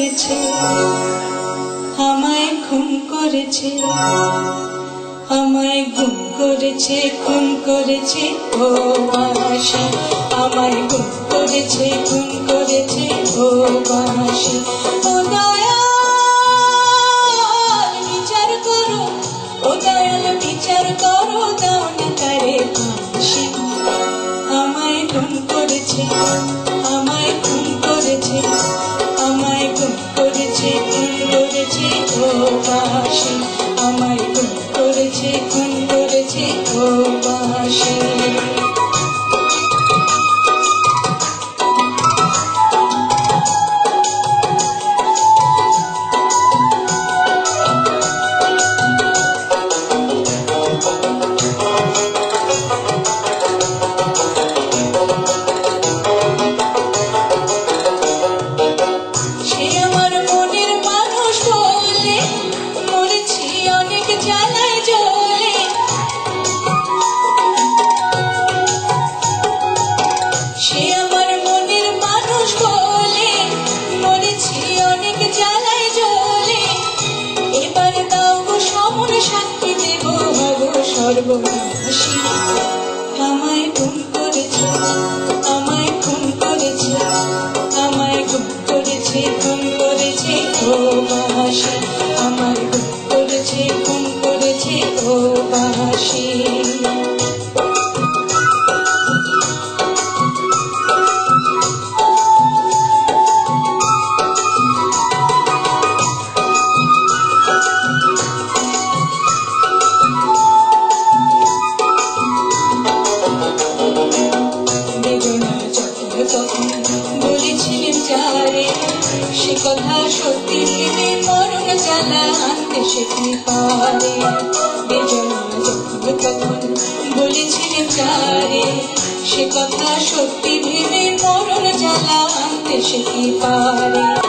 করেছে, আমায় খুন করেছে, আমায় গুম করেছে, খুন করেছে ও বাঁশি, আমায় গুম করেছে, খুন করেছে ও বাঁশি। ও দয়াল বিচার করো, ও দয়াল বিচার করো, দাও না তারে ফাঁসি। আমায় খুন করেছে, আমায় খুন করেছে, আমায় খুন করেছে, খুন করেছে ও বাঁশি, আমায় খুন করেছে, খুন করেছে ও বাঁশি। সর্বনাশী আমায় খুন করেছে, আমায় খুন করেছে, আমায় খুন করেছে, খুন করেছে ও বাঁশি, আমায় খুন করেছে, খুন করেছে ও বাঁশি। বলেছিলেন যারে সে কথা সত্যি ভেবে মরণ জ্বালা আনতে সে কি পারে, বেদনা তখন বলেছিলেন যারে সে কথা সত্যি ভেবে মরণ জ্বালা আনতে সে কি পারে।